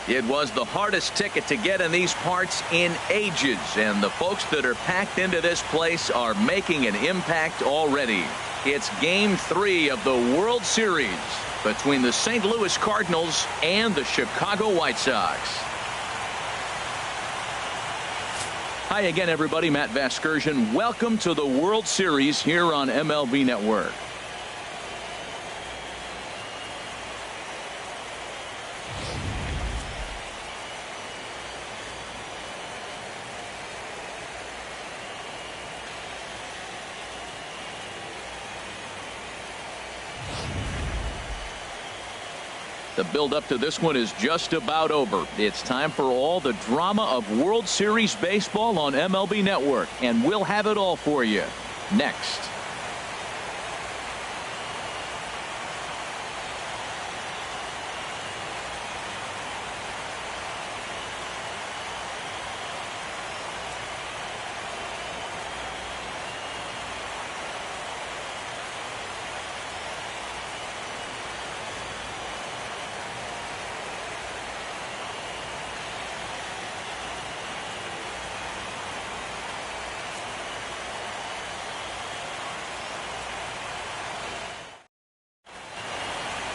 It was the hardest ticket to get in these parts in ages, and the folks that are packed into this place are making an impact already. It's Game 3 of the World Series between the St. Louis Cardinals and the Chicago White Sox. Hi again, everybody. Matt Vasgersian. Welcome to the World Series here on MLB Network. The build-up to this one is just about over. It's time for all the drama of World Series baseball on MLB Network, and we'll have it all for you next.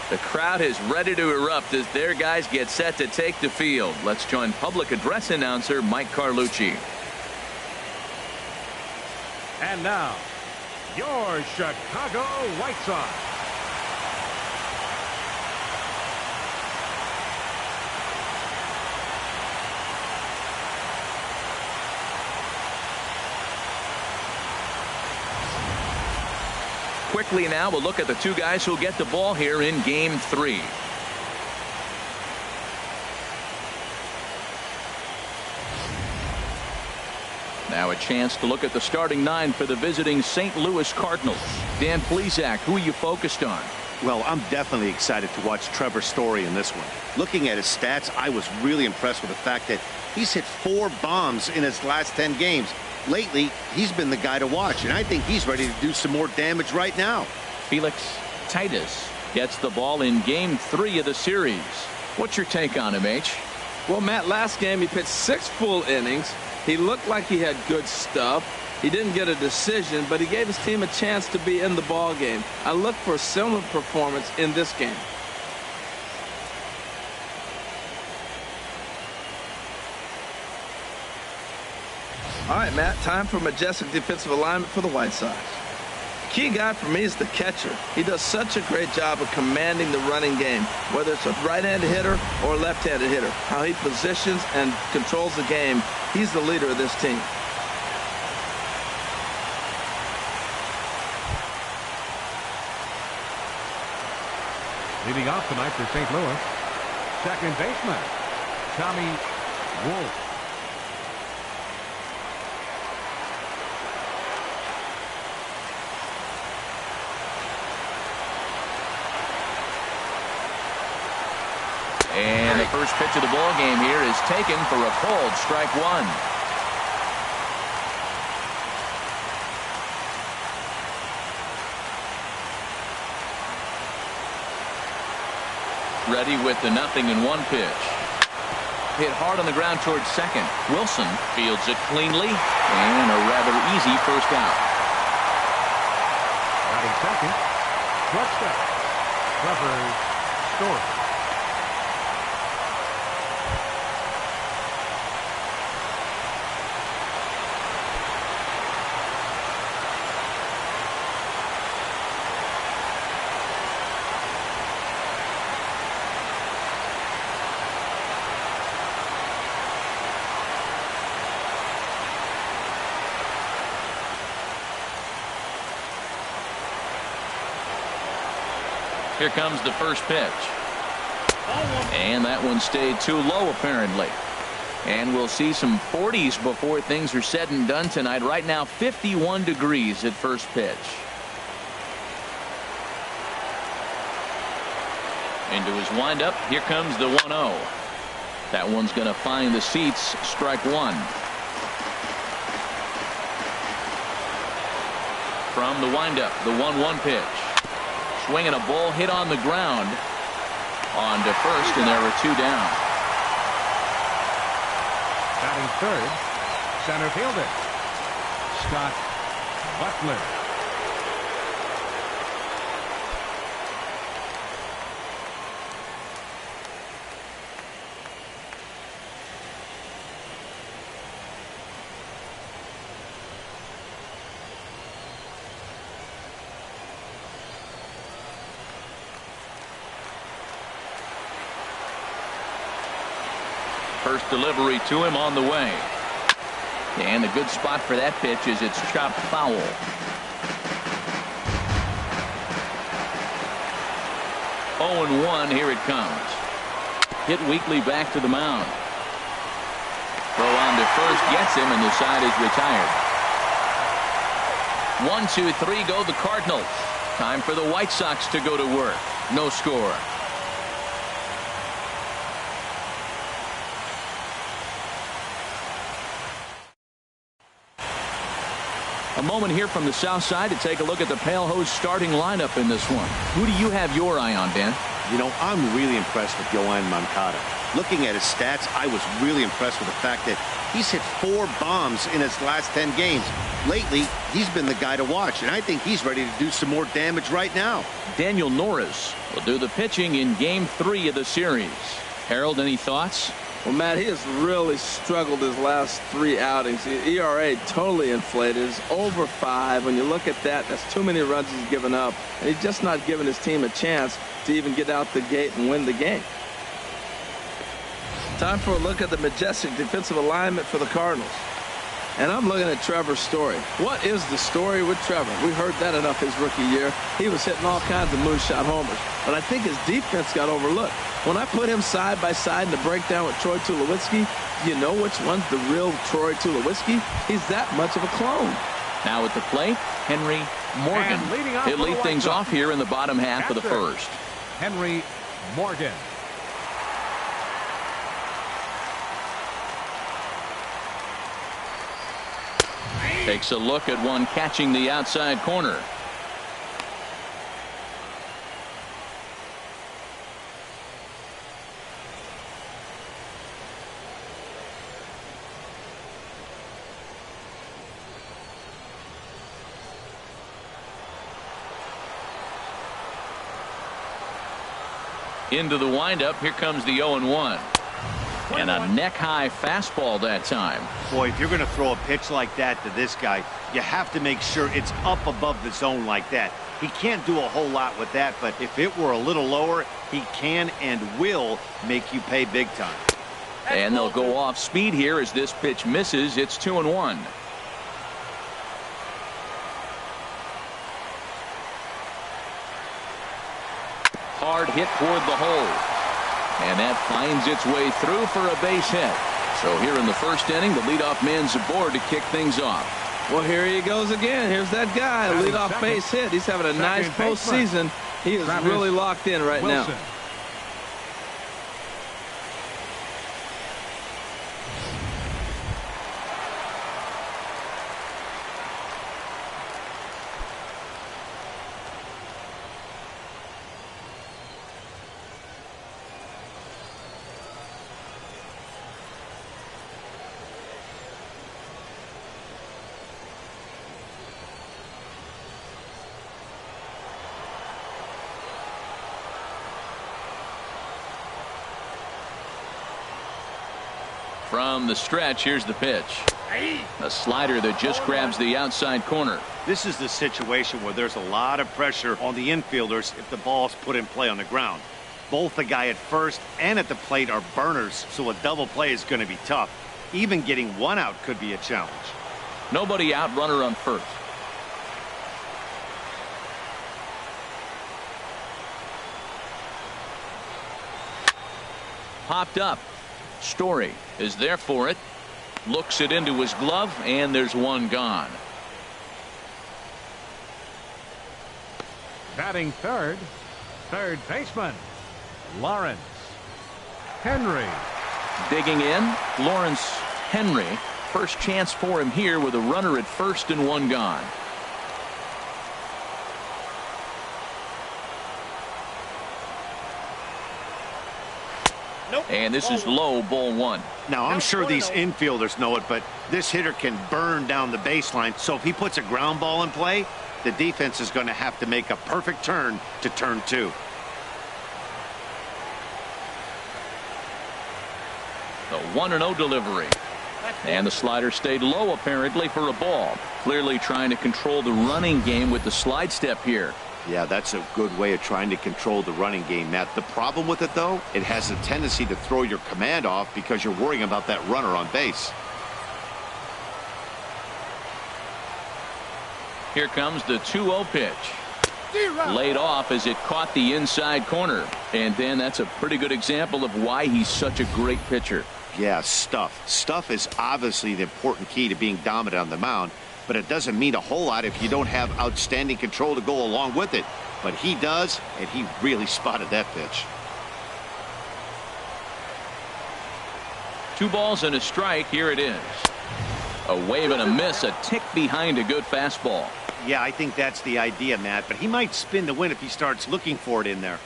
The crowd is ready to erupt as their guys get set to take the field. Let's join public address announcer Mike Carlucci. And now, your Chicago White Sox. Quickly now, we'll look at the two guys who'll get the ball here in Game 3. Now a chance to look at the starting nine for the visiting St. Louis Cardinals. Dan Plesac, who are you focused on? Well, I'm definitely excited to watch Trevor Story in this one. Looking at his stats, I was really impressed with the fact that he's hit 4 bombs in his last 10 games. Lately, he's been the guy to watch, and I think he's ready to do some more damage right now. Felix Titus gets the ball in Game 3 of the series. What's your take on him, H? Well, Matt, last game he pitched 6 full innings. He looked like he had good stuff. He didn't get a decision, but he gave his team a chance to be in the ball game. I look for a similar performance in this game. All right, Matt, time for majestic defensive alignment for the White Sox. The key guy for me is the catcher. He does such a great job of commanding the running game, whether it's a right-handed hitter or a left-handed hitter. How he positions and controls the game, he's the leader of this team. Leading off tonight for St. Louis, second baseman, Tommy Wolf. And the first pitch of the ball game here is taken for a called strike one. Ready with the 0-1 pitch. Hit hard on the ground towards second. Wilson fields it cleanly, and a rather easy first out. Batting second, shortstop, Trevor Story. Here comes the first pitch. And that one stayed too low, apparently. And we'll see some 40s before things are said and done tonight. Right now, 51 degrees at first pitch. Into his windup. Here comes the 1-0. That one's going to find the seats. Strike one. From the windup, the 1-1 pitch. Swinging a ball hit on the ground. On to first, and there were two down. Batting third, center fielder Scott Butler. First delivery to him on the way. And a good spot for that pitch is it's chopped foul. 0-1, here it comes. Hit weakly back to the mound. Throw on to first gets him, and the side is retired. 1, 2, 3 go the Cardinals. Time for the White Sox to go to work. No score. A moment here from the south side to take a look at the Pale Hose starting lineup in this one. Who do you have your eye on, Dan? You know, I'm really impressed with Yoan Moncada. Looking at his stats, I was really impressed with the fact that he's hit 4 bombs in his last 10 games. Lately, he's been the guy to watch, and I think he's ready to do some more damage right now. Daniel Norris will do the pitching in Game 3 of the series. Harold, any thoughts? Well, Matt, he has really struggled his last 3 outings. The ERA totally inflated. It's over 5. When you look at that, that's too many runs he's given up. And he's just not giving his team a chance to even get out the gate and win the game. Time for a look at the majestic defensive alignment for the Cardinals. And I'm looking at Trevor's story. What is the story with Trevor? We heard that enough his rookie year. He was hitting all kinds of moonshot homers. But I think his defense got overlooked. When I put him side by side in the breakdown with Troy Tulowitzki, do you know which one's the real Troy Tulowitzki? He's that much of a clone. Now at the plate, Henry Morgan. He'll lead things off here in the bottom half of the first. Henry Morgan. Takes a look at one catching the outside corner. Into the windup. Here comes the 0-1. And a neck-high fastball that time. Boy, if you're going to throw a pitch like that to this guy, you have to make sure it's up above the zone like that. He can't do a whole lot with that, but if it were a little lower, he can and will make you pay big time. And they'll go off speed here as this pitch misses. It's 2-1. Hard hit toward the hole. And that finds its way through for a base hit. So here in the first inning, the leadoff man's aboard to kick things off. Well, here he goes again. Here's that guy, leadoff base hit. He's having a nice postseason. He is really locked in right now. From the stretch, here's the pitch. A slider that just grabs the outside corner. This is the situation where there's a lot of pressure on the infielders if the ball's put in play on the ground. Both the guy at first and at the plate are burners, so a double play is going to be tough. Even getting one out could be a challenge. Nobody out, runner on first. Popped up. Story is there for it. Looks it into his glove, and there's one gone. Batting third, third baseman Lawrence Henry. Digging in, Lawrence Henry. First chance for him here with a runner at first and one gone. And this is low, ball one. Now, I'm sure these infielders know it, but this hitter can burn down the baseline. So if he puts a ground ball in play, the defense is going to have to make a perfect turn to turn two. The 1-0 delivery. And the slider stayed low apparently for a ball. Clearly trying to control the running game with the slide step here. Yeah, that's a good way of trying to control the running game, Matt. The problem with it, though, it has a tendency to throw your command off because you're worrying about that runner on base. Here comes the 2-0 pitch. Laid off as it caught the inside corner. And then that's a pretty good example of why he's such a great pitcher. Yeah, stuff. Stuff is obviously the important key to being dominant on the mound, but it doesn't mean a whole lot if you don't have outstanding control to go along with it. But he does, and he really spotted that pitch. 2 balls and a strike. Here it is. A wave and a miss, a tick behind a good fastball. Yeah, I think that's the idea, Matt, but he might spin the win if he starts looking for it in there.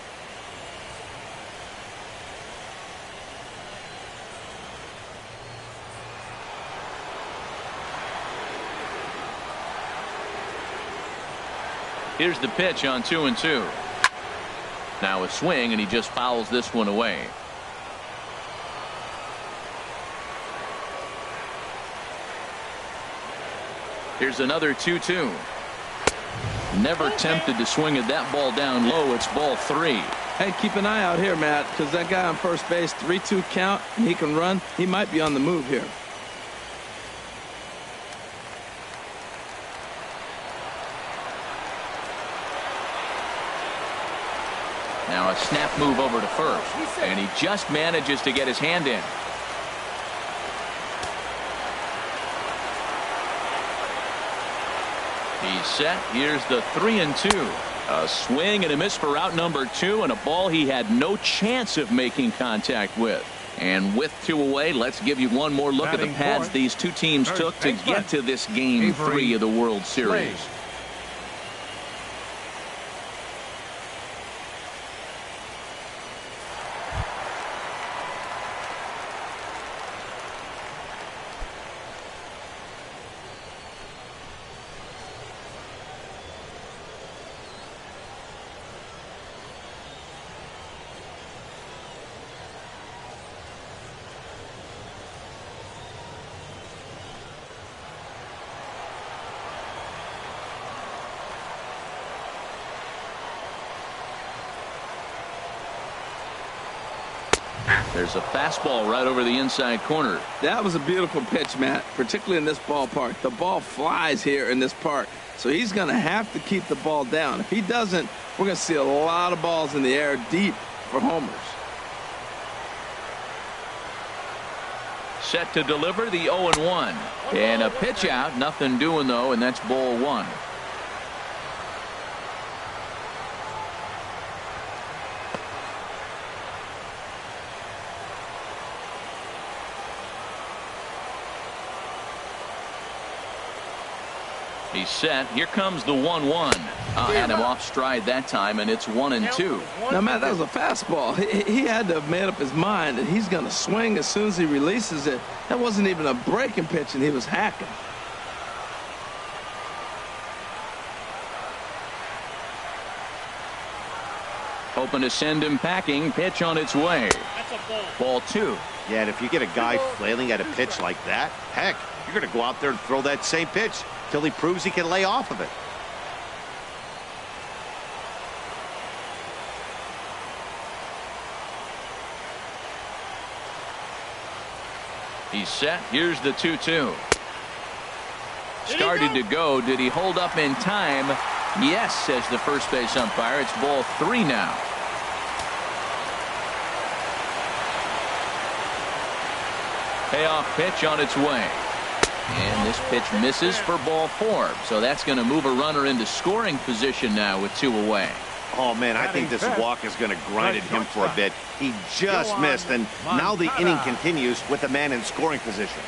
Here's the pitch on 2-2. Now a swing, and he just fouls this one away. Here's another 2-2. Never tempted to swing at that ball down low. It's ball 3. Hey, keep an eye out here, Matt, because that guy on first base, 3-2 count, and he can run. He might be on the move here. Now a snap move over to first, and he just manages to get his hand in. He's set. Here's the 3-2. A swing and a miss for out number 2, and a ball he had no chance of making contact with. And with 2 away, let's give you one more look at the pads these two teams took to get to this game 3 of the World Series. There's a fastball right over the inside corner. That was a beautiful pitch, Matt, particularly in this ballpark. The ball flies here in this park, so he's going to have to keep the ball down. If he doesn't, we're going to see a lot of balls in the air deep for homers. Set to deliver the 0-1. And a pitch out. Nothing doing, though, and that's ball 1. He's set. Here comes the 1-1. Had him off stride that time, and it's 1-2. Now, Matt, that was a fastball. He had to have made up his mind that he's going to swing as soon as he releases it. That wasn't even a breaking pitch, and he was hacking. Hoping to send him packing. Pitch on its way. Ball 2. Yeah, and if you get a guy flailing at a pitch like that, heck, you're going to go out there and throw that same pitch till he proves he can lay off of it. He's set. Here's the 2-2. Started to go. Did he hold up in time? Yes, says the first base umpire. It's ball 3 now. Payoff pitch on its way. And this pitch misses for ball 4. So that's going to move a runner into scoring position now with 2 away. Oh, man, I think this walk is going to grind at him for a bit. He just missed, and now the inning continues with a man in scoring position.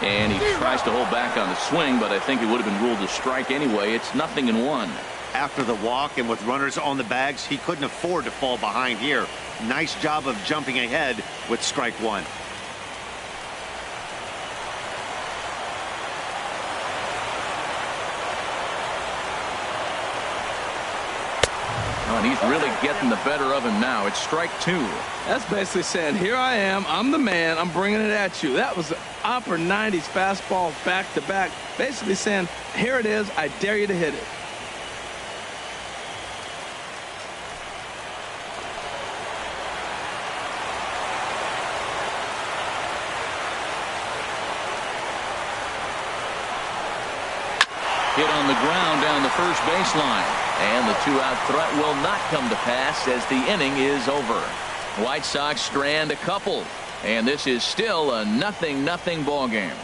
And he tries to hold back on the swing, but I think it would have been ruled a strike anyway. It's 0-1. After the walk and with runners on the bags, he couldn't afford to fall behind here. Nice job of jumping ahead with strike one. Oh, and he's really getting the better of him now. It's strike two. That's basically saying, here I am, I'm the man, I'm bringing it at you. That was an upper 90s fastball back to back. Basically saying, here it is, I dare you to hit it. Hit on the ground down the first baseline. And the two-out threat will not come to pass as the inning is over. White Sox strand a couple. And this is still a 0-0 ball game.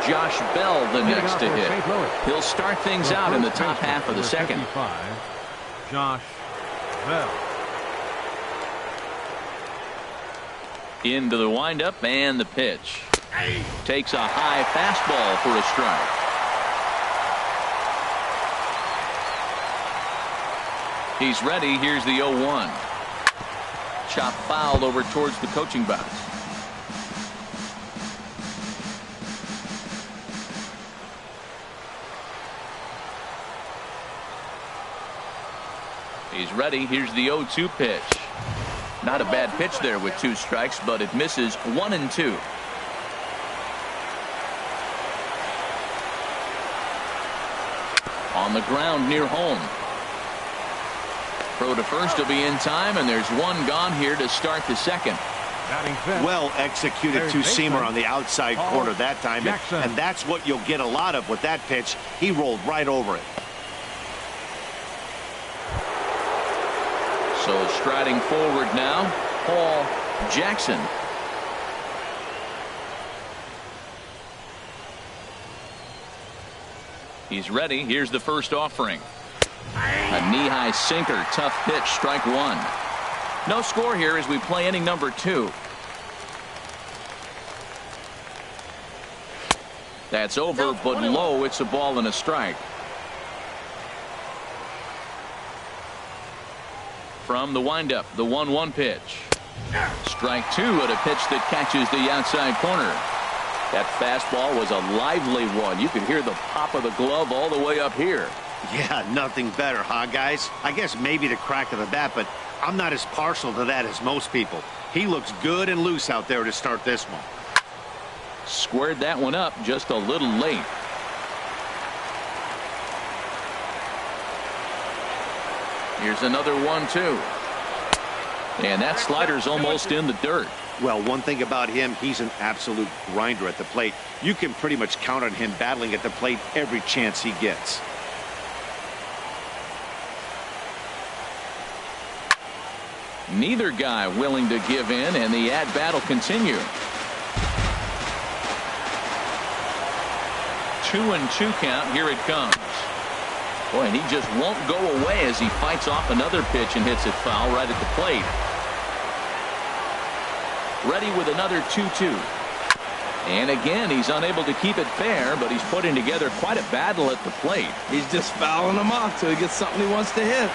Josh Bell the next to hit. He'll start things out in the top half of the second. Josh Bell. Into the windup and the pitch. Takes a high fastball for a strike. He's ready. Here's the 0-1. Chop foul over towards the coaching box. He's ready. Here's the 0-2 pitch. Not a bad pitch there with two strikes, but it misses 1-2. On the ground near home. Throw to first will be in time, and there's one gone here to start the second. Well executed two-seamer on the outside corner that time, and that's what you'll get a lot of with that pitch. He rolled right over it. So striding forward now, Paul Jackson. He's ready. Here's the first offering. A knee-high sinker, tough pitch, strike one. No score here as we play inning number 2. That's over, but low. It's a ball and a strike. From the windup, the 1-1 pitch. Strike two at a pitch that catches the outside corner. That fastball was a lively one. You could hear the pop of the glove all the way up here. Yeah, nothing better, huh, guys? I guess maybe the crack of the bat, but I'm not as partial to that as most people. He looks good and loose out there to start this one. Squared that one up just a little late. Here's another 1-2. And that slider's almost in the dirt. Well, one thing about him, he's an absolute grinder at the plate. You can pretty much count on him battling at the plate every chance he gets. Neither guy willing to give in, and the at-bat will continue. 2-2 count. Here it comes. Boy, and he just won't go away as he fights off another pitch and hits it foul right at the plate. Ready with another 2-2. And again, he's unable to keep it fair, but he's putting together quite a battle at the plate. He's just fouling them off till he gets something he wants to hit.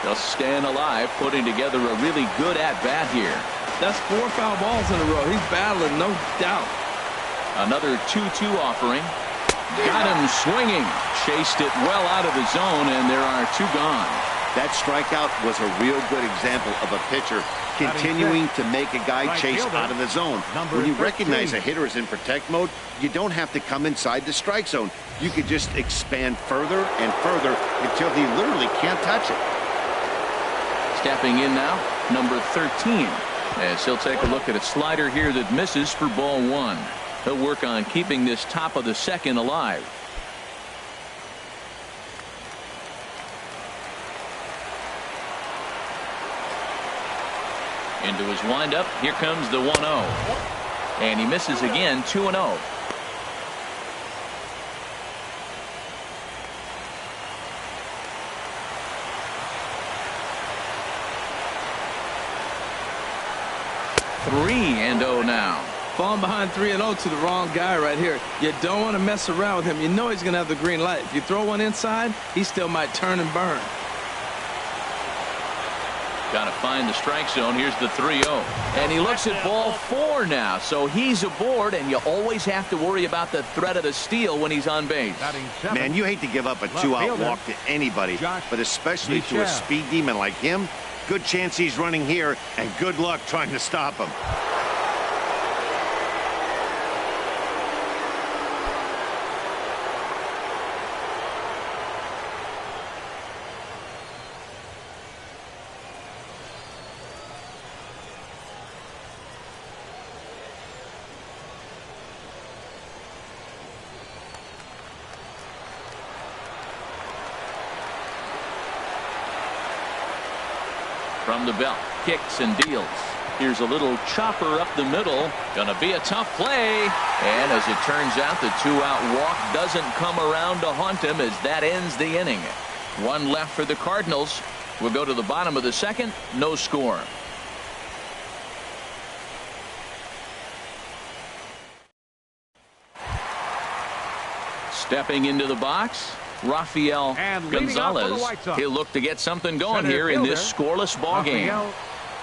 Just staying alive, putting together a really good at-bat here. That's 4 foul balls in a row. He's battling, no doubt. Another 2-2 offering. Got him swinging. Chased it well out of the zone, and there are 2 gone. That strikeout was a real good example of a pitcher continuing to make a guy chase out of the zone. When you recognize a hitter is in protect mode, you don't have to come inside the strike zone. You could just expand further and further until he literally can't touch it. Stepping in now, number 13. As he'll take a look at a slider here that misses for ball 1. He'll work on keeping this top of the second alive. Into his windup. Here comes the 1-0. And he misses again, 2-0. 3-0 now. Falling behind 3-0 to the wrong guy right here. You don't want to mess around with him. You know he's going to have the green light. If you throw one inside, he still might turn and burn. Got to find the strike zone. Here's the 3-0. And he looks at ball 4 now. So he's aboard, and you always have to worry about the threat of the steal when he's on base. Man, you hate to give up a 2-out walk to anybody, but especially to a speed demon like him. Good chance he's running here, and good luck trying to stop him. From the belt, kicks and deals. Here's a little chopper up the middle. Gonna be a tough play. And as it turns out, the 2-out walk doesn't come around to haunt him as that ends the inning. 1 left for the Cardinals. We'll go to the bottom of the 2nd. No score. Stepping into the box, Rafael Gonzalez. He'll look to get something going here in this scoreless ball game.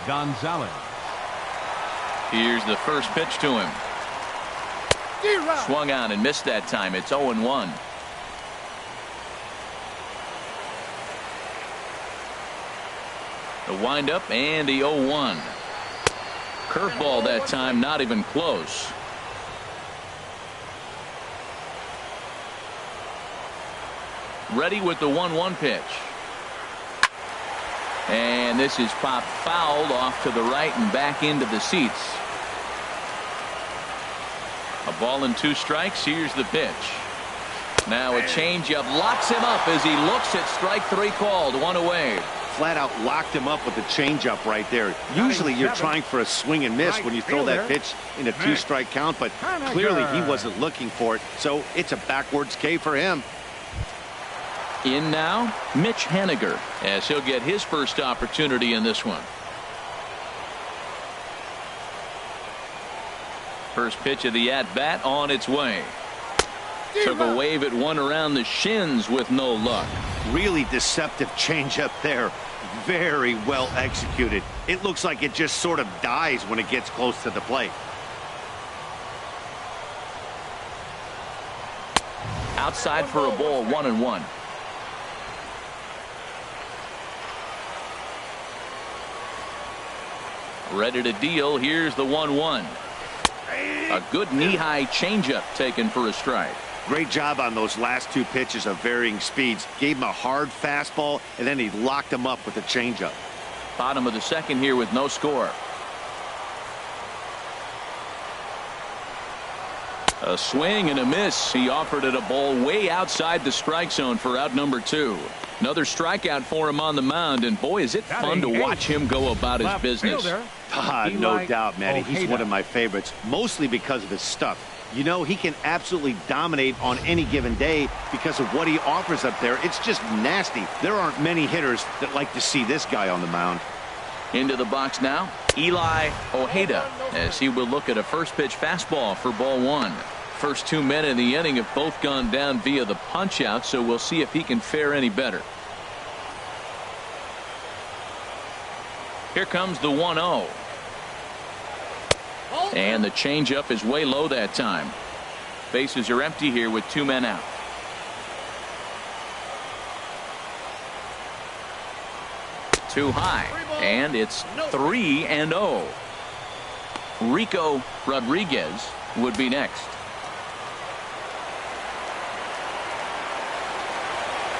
Gonzalez. Here's the first pitch to him. Swung on and missed that time. It's 0-1. The windup and the 0-1. Curveball that time, not even close. Ready with the 1-1 pitch. And this is popped fouled off to the right and back into the seats. A ball and 2 strikes. Here's the pitch. Now a changeup locks him up as he looks at strike 3 called. 1 away. Flat out locked him up with the changeup right there. Usually you're trying for a swing and miss when you throw that pitch in a 2-strike count, but clearly he wasn't looking for it, so it's a backwards K for him. In now, Mitch Haniger, as he'll get his first opportunity in this one. First pitch of the at-bat on its way. Took a wave at one around the shins with no luck. Really deceptive changeup there. Very well executed. It looks like it just sort of dies when it gets close to the plate. Outside for a ball, 1-1. Ready to deal. Here's the 1-1. A good knee-high changeup taken for a strike. Great job on those last 2 pitches of varying speeds. Gave him a hard fastball, and then he locked him up with a changeup. Bottom of the 2nd here with no score. A swing and a miss. He offered it a ball way outside the strike zone for out number 2. Another strikeout for him on the mound, and boy, is it fun to watch him go about his business. No doubt, Matty. He's one of my favorites, mostly because of his stuff. You know, he can absolutely dominate on any given day because of what he offers up there. It's just nasty. There aren't many hitters that like to see this guy on the mound. Into the box now, Eli Ojeda, as he will look at a first pitch fastball for ball 1. First 2 men in the inning have both gone down via the punch out, so we'll see if he can fare any better. Here comes the 1-0. And the changeup is way low that time. Bases are empty here with 2 men out. Too high, and it's 3-0. Rico Rodriguez would be next.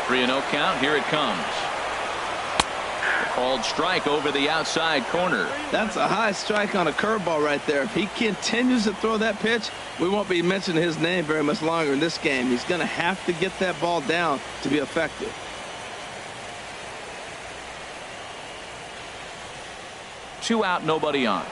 3-0 count. Here it comes. Called strike over the outside corner. That's a high strike on a curveball right there. If he continues to throw that pitch, we won't be mentioning his name very much longer in this game. He's going to have to get that ball down to be effective. Two out, nobody on.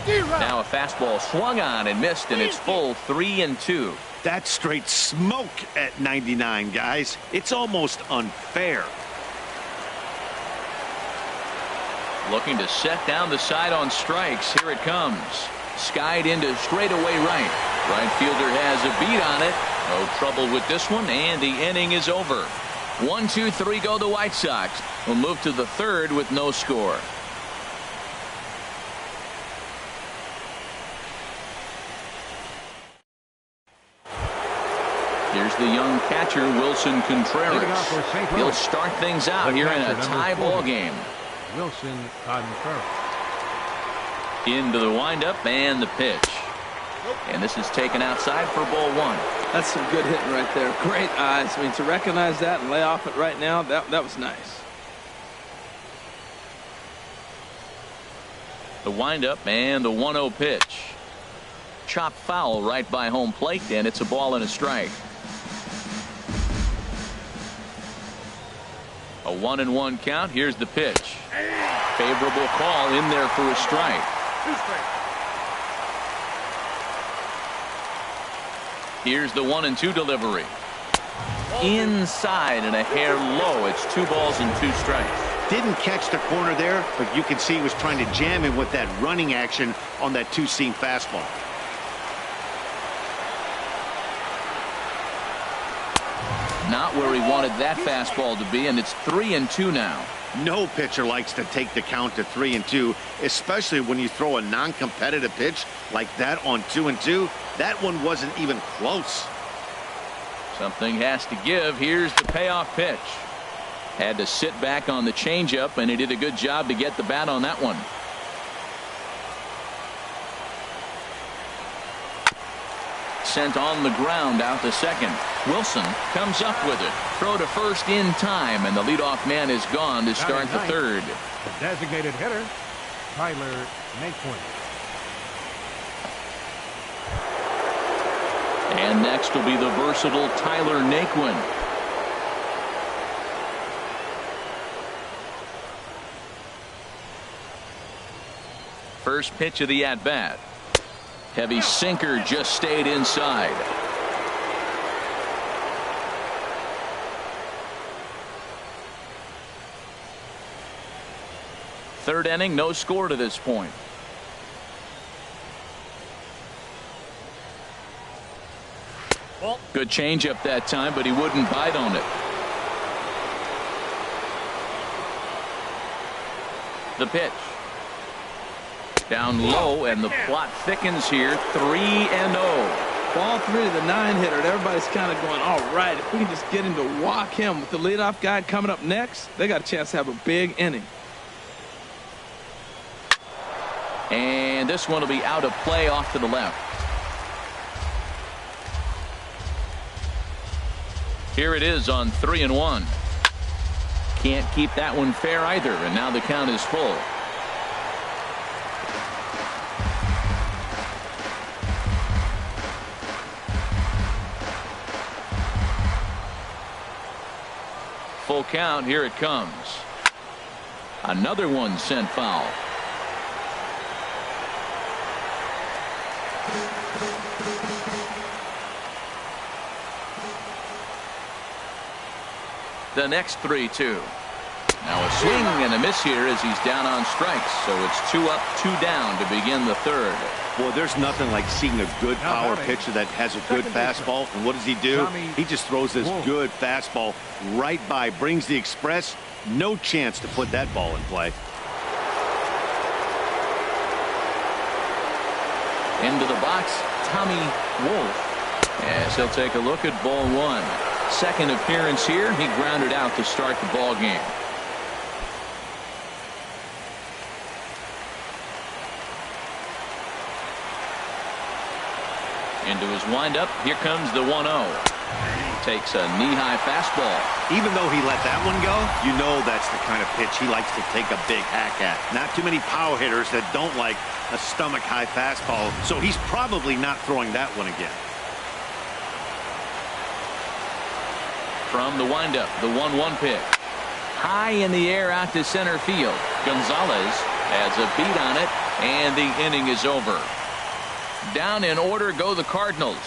Now a fastball swung on and missed, and it's full 3-2. That's straight smoke at 99, guys. It's almost unfair. Looking to set down the side on strikes. Here it comes. Skied into straightaway right. Right fielder has a beat on it. No trouble with this one, and the inning is over. 1, 2, 3 go the White Sox. We'll move to the third with no score. Here's the young catcher, Wilson Contreras. He'll start things out here in a tie ball game. Wilson Contreras. Into the windup and the pitch. And this is taken outside for ball one. That's some good hitting right there. Great eyes. I mean, to recognize that and lay off it right now, that was nice. The windup and the 1-0 pitch. Chopped foul right by home plate, and it's a ball and a strike. A 1-1 count. Here's the pitch. Favorable call in there for a strike. Here's the 1-2 delivery. Inside and a hair low. It's 2 balls and 2 strikes. Didn't catch the corner there, but you can see he was trying to jam him with that running action on that 2-seam fastball. Not where he wanted that fastball to be, and it's 3-2 now. No pitcher likes to take the count to 3-2, especially when you throw a non-competitive pitch like that on 2-2. That one wasn't even close. Something has to give. Here's the payoff pitch. Had to sit back on the changeup, and he did a good job to get the bat on that one. Sent on the ground out to second. Wilson comes up with it. Throw to first in time, and the leadoff man is gone to start the third. The designated hitter, Tyler Naquin. And next will be the versatile Tyler Naquin. First pitch of the at-bat. Heavy sinker just stayed inside. Third inning, no score to this point. Good changeup that time, but he wouldn't bite on it. The pitch. Down low, and the plot thickens here. 3-0. Ball 3 to the 9-hitter. Everybody's kind of going, all right, if we can just get him to walk him with the leadoff guy coming up next, they got a chance to have a big inning. And this one will be out of play off to the left. Here it is on 3-1. Can't keep that one fair either, and now the count is full. Full count. Here it comes. Another one sent foul. The next 3-2. Now a swing and a miss here as he's down on strikes. So it's 2 up, 2 down to begin the third. Boy, there's nothing like seeing a good power pitcher that has a good fastball. And what does he do? He just throws this good fastball right by, brings the express. No chance to put that ball in play. Into the box, Tommy Wolf. As he'll take a look at ball 1. Second appearance here. He grounded out to start the ball game. Into his windup. Here comes the 1-0. Takes a knee-high fastball. Even though he let that one go, you know that's the kind of pitch he likes to take a big hack at. Not too many power hitters that don't like a stomach-high fastball, so he's probably not throwing that one again. From the windup, the 1-1 pitch. High in the air out to center field. Gonzalez has a beat on it, and the inning is over. Down in order go the Cardinals.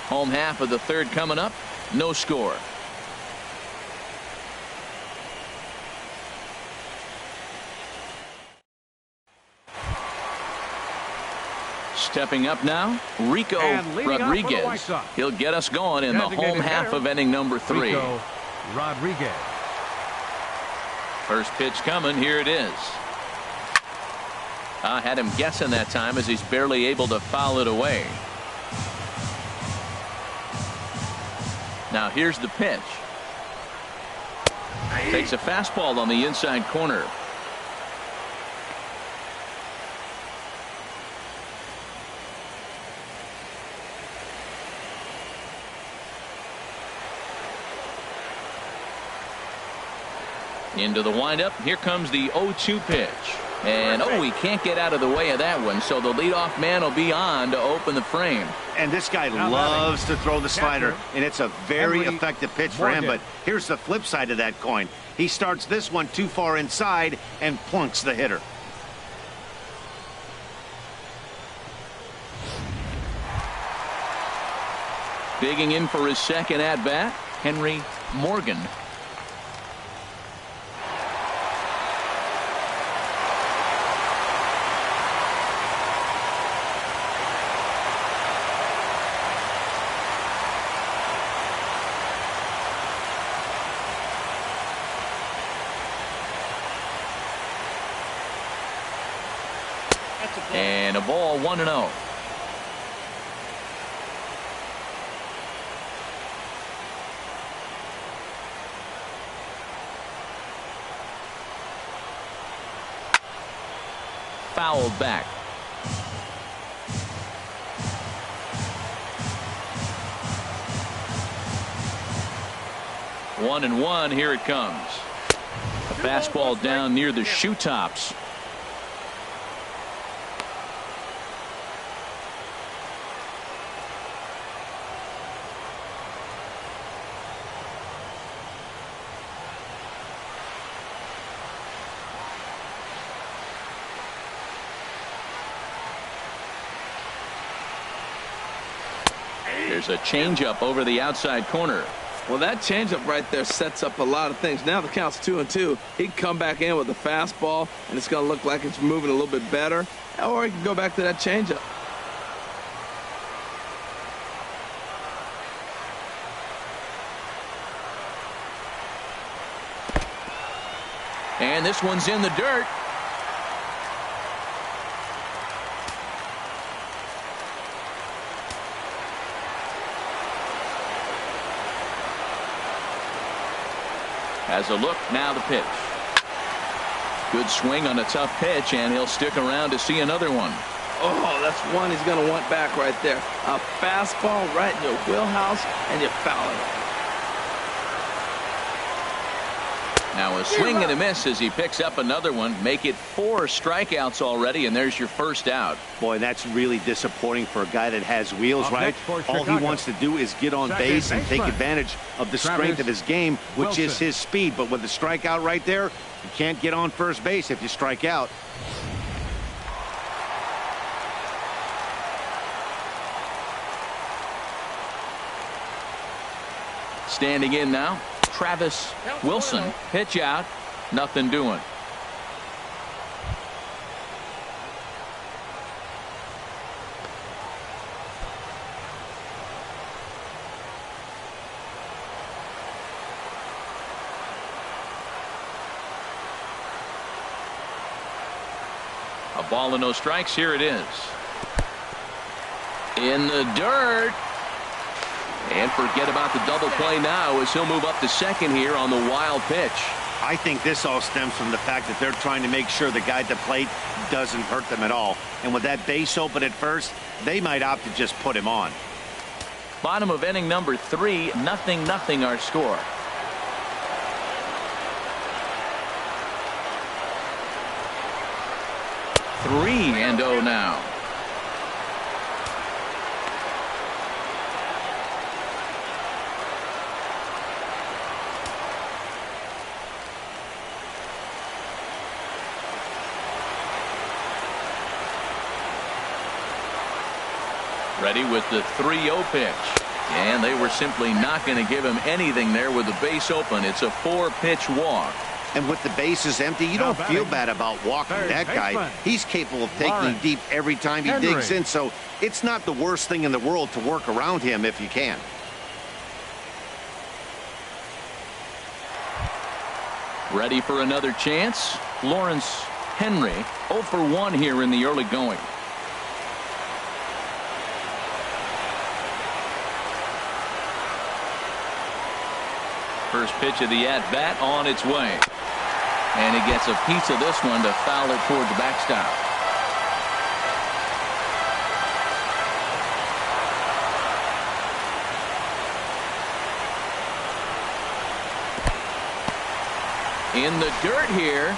Home half of the third coming up. No score. Stepping up now, Rico And leading off for the White Rodriguez. Sox. He'll get us going in the Designated home half hitter, of inning number 3. Rico Rodriguez. First pitch coming. Here it is. I had him guessing that time as he's barely able to foul it away. Now here's the pitch. Takes a fastball on the inside corner. Into the windup. Here comes the 0-2 pitch. And he can't get out of the way of that one. So the leadoff man will be on to open the frame. And this guy loves to throw the slider, and it's a very effective pitch for him. But here's the flip side of that coin. He starts this one too far inside and plunks the hitter. Digging in for his second at bat, Henry Morgan. And a ball, 1-0. Fouled back. One and one. Here it comes. A fastball down near the shoe tops. There's a changeup over the outside corner. Well, that changeup right there sets up a lot of things. Now the count's 2-2. He can come back in with a fastball, and it's going to look like it's moving a little bit better. Or he can go back to that changeup. And this one's in the dirt. Has a look. Now the pitch. Good swing on a tough pitch, and he'll stick around to see another one. Oh, that's one he's going to want back right there. A fastball right in your wheelhouse, and you foul it. Now a swing and a miss as he picks up another one. Make it 4 strikeouts already, and there's your first out. Boy, that's really disappointing for a guy that has wheels, right? All he wants to do is get on base and take advantage of the strength of his game, which is his speed. But with the strikeout right there, you can't get on first base if you strike out. Standing in now, Travis Wilson. Pitch out. Nothing doing. A ball and no strikes. Here it is. In the dirt. And forget about the double play now as he'll move up to second here on the wild pitch. I think this all stems from the fact that they're trying to make sure the guy at the plate doesn't hurt them at all. And with that base open at first, they might opt to just put him on. Bottom of inning number 3, 0-0 our score. Three and 0 now. Ready with the 3-0 pitch. And they were simply not going to give him anything there with the base open. It's a 4-pitch walk. And with the bases empty, you don't feel bad about walking that guy. He's capable of taking deep every time he digs in, so it's not the worst thing in the world to work around him if you can. Ready for another chance? Lawrence Henry 0 for 1 here in the early going. First pitch of the at-bat on its way. And he gets a piece of this one to foul it toward the backstop. In the dirt here.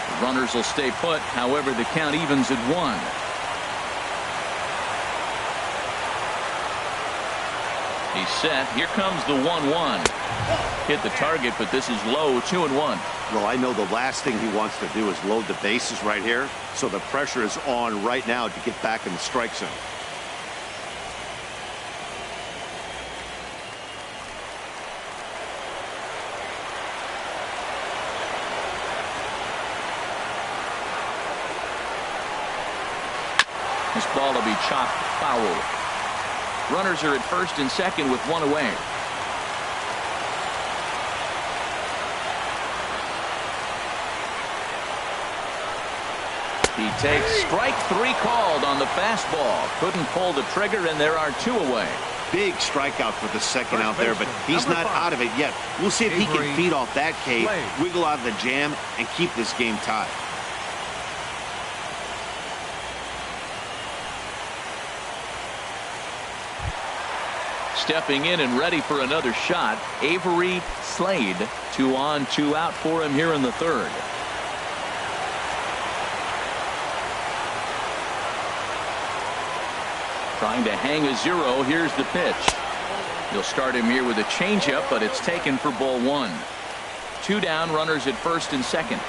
The runners will stay put. However, the count evens at 1. He's set. Here comes the 1-1. Hit the target, but this is low. 2-1. Well, I know the last thing he wants to do is load the bases right here, so the pressure is on right now to get back in the strike zone. This ball will be chopped foul. Runners are at first and second with 1 away. He takes strike 3 called on the fastball. Couldn't pull the trigger, and there are 2 away. Big strikeout for the second out there, but he's not out of it yet. We'll see if he can feed off that K, wiggle out of the jam, and keep this game tied. Stepping in and ready for another shot, Avery Slade. 2 on, 2 out for him here in the third. Trying to hang a 0. Here's the pitch. You'll start him here with a changeup, but it's taken for ball 1. 2 down, runners at first and second.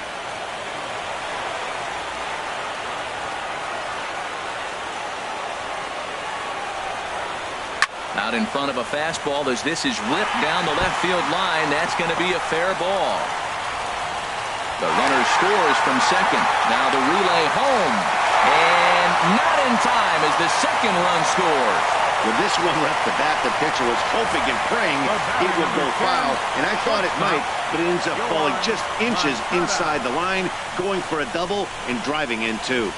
Out in front of a fastball as this is ripped down the left field line. That's going to be a fair ball. The runner scores from second. Now the relay home. And not in time as the second run scores. With this one left the bat, the pitcher was hoping and praying it would go foul, and I thought it might, but it ends up falling just inches inside the line, going for a double and driving in 2.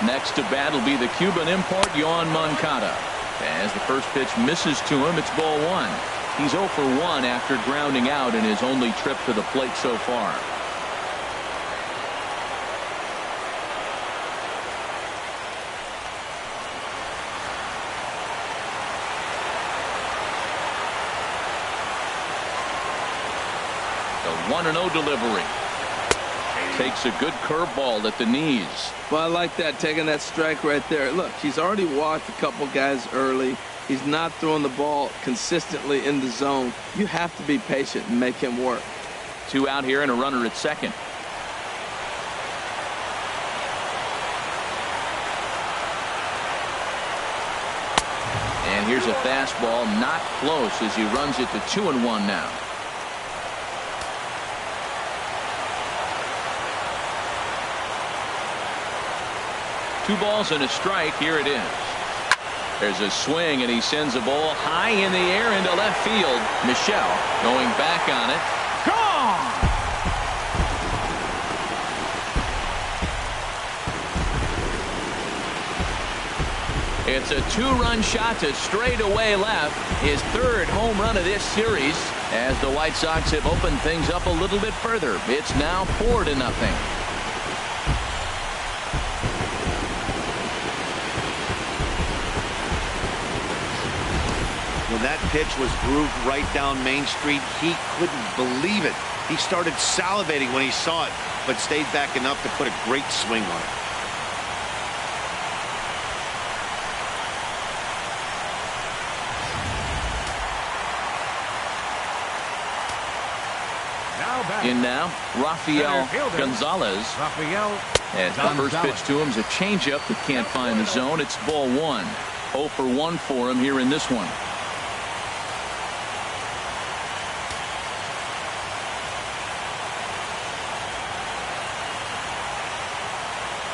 Next to bat will be the Cuban import, Yoan Moncada. As the first pitch misses to him, it's ball 1. He's 0 for 1 after grounding out in his only trip to the plate so far. The 1-0 delivery. Takes a good curveball at the knees. Well, I like that, taking that strike right there. Look, he's already walked a couple guys early. He's not throwing the ball consistently in the zone. You have to be patient and make him work. 2 out here and a runner at second. And here's a fastball, not close as he runs it to 2-1 now. Two balls and a strike. Here it is. There's a swing, and he sends a ball high in the air into left field. Michelle going back on it. Gone! It's a 2-run shot to straightaway left. His 3rd home run of this series as the White Sox have opened things up a little bit further. It's now 4-0. When that pitch was grooved right down Main Street, he couldn't believe it. He started salivating when he saw it, but stayed back enough to put a great swing on it. Now In now, Rafael Center fielder, Gonzalez. Rafael As the first Gonzalez. pitch to him is a changeup that can't find the zone. It's ball one. 0 for 1 for him here in this one.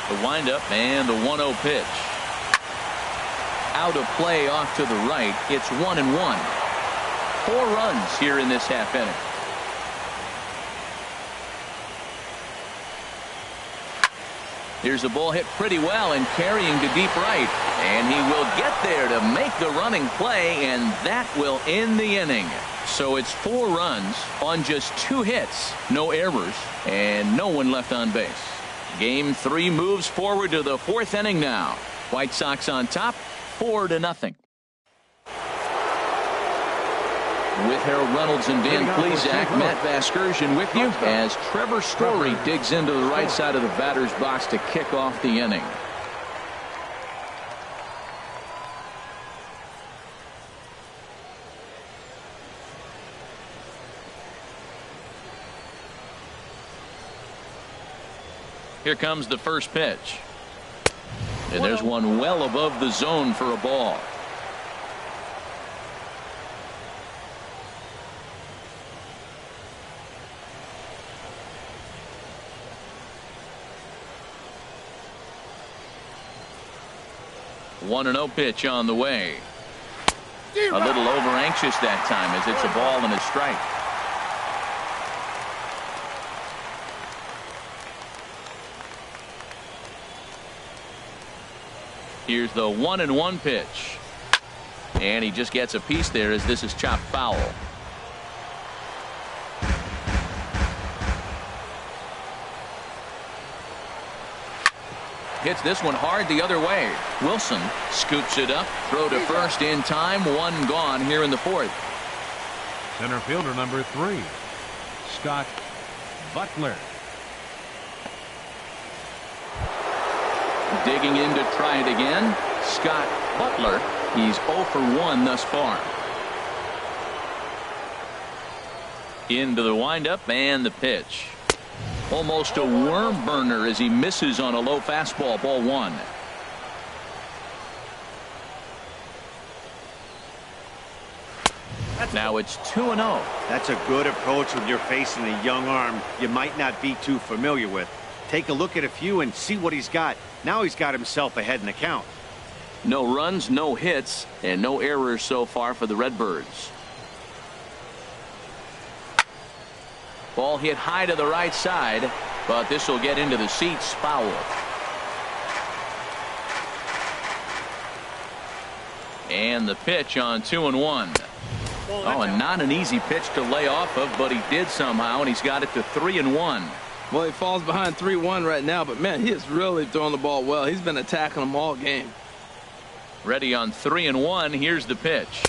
The windup and the 1-0 pitch. Out of play off to the right. It's 1-1. 4 runs here in this half inning. Here's a ball hit pretty well and carrying to deep right. And he will get there to make the running play, and that will end the inning. So it's 4 runs on just 2 hits, no errors, and no one left on base. Game 3 moves forward to the 4th inning now. White Sox on top, 4-0. With Harold Reynolds and Dan Plesac, Matt Vasgersian with you as Trevor Story digs into the right side of the batter's box to kick off the inning. Here comes the first pitch. And there's one well above the zone for a ball. One 1-0 pitch on the way. A little over anxious that time as it's a ball and a strike. Here's the 1-1 pitch. And he just gets a piece there as this is chopped foul. Hits this one hard the other way. Wilson scoops it up. Throw to first in time. 1 gone here in the 4th. Center fielder number 3, Scott Butler. Digging in to try it again. Scott Butler. He's 0 for 1 thus far. Into the windup and the pitch. Almost a worm burner as he misses on a low fastball. Ball 1. Now it's 2-0. That's a good approach when you're facing a young arm you might not be too familiar with. Take a look at a few and see what he's got. Now he's got himself ahead in the count. No runs, no hits, and no errors so far for the Redbirds. Ball hit high to the right side, but this will get into the seats. Foul. And the pitch on 2-1. Oh, and not an easy pitch to lay off of, but he did somehow, and he's got it to 3-1. Well, he falls behind 3-1 right now, but man, he is really throwing the ball well. He's been attacking them all game. Ready on 3-1. Here's the pitch.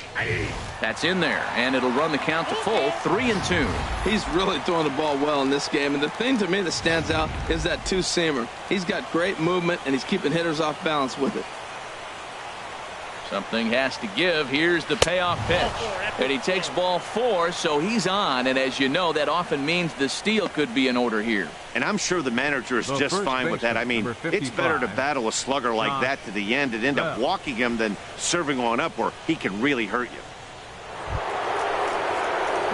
That's in there, and it'll run the count to full. 3-2. He's really throwing the ball well in this game, and the thing to me that stands out is that two-seamer. He's got great movement, and he's keeping hitters off balance with it. Something has to give. Here's the payoff pitch. And he takes ball 4, so he's on. And as you know, that often means the steal could be in order here. And I'm sure the manager is just fine with that. I mean, it's better to battle a slugger like that to the end and end up walking him than serving one up where he can really hurt you.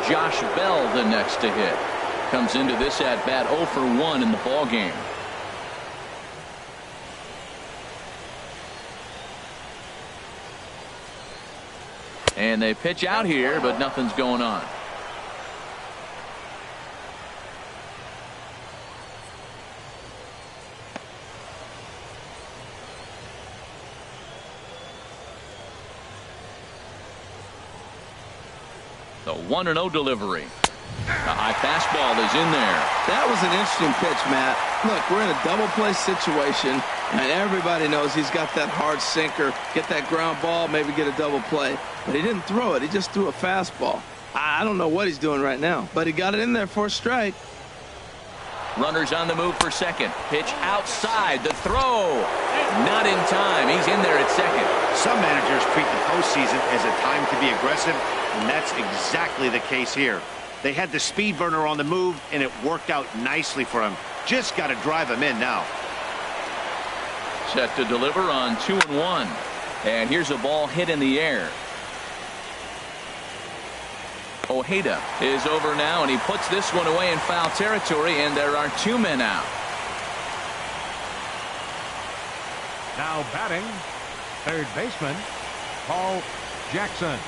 Josh Bell, the next to hit. Comes into this at bat 0 for 1 in the ball game. And they pitch out here, but nothing's going on. The 1-0 delivery. The high fastball is in there. That was an interesting pitch, Matt. Look, we're in a double play situation, and everybody knows he's got that hard sinker. Get that ground ball, maybe get a double play. But he didn't throw it. He just threw a fastball. I don't know what he's doing right now, but he got it in there for a strike. Runners on the move for second. Pitch outside. The throw. Not in time. He's in there at second. Some managers treat the postseason as a time to be aggressive, and that's exactly the case here. They had the speed burner on the move, and it worked out nicely for him. Just got to drive him in now. Set to deliver on 2-1. And here's a ball hit in the air. Ojeda is over now, and he puts this one away in foul territory, and there are 2 men out. Now batting, third baseman, Paul Jackson.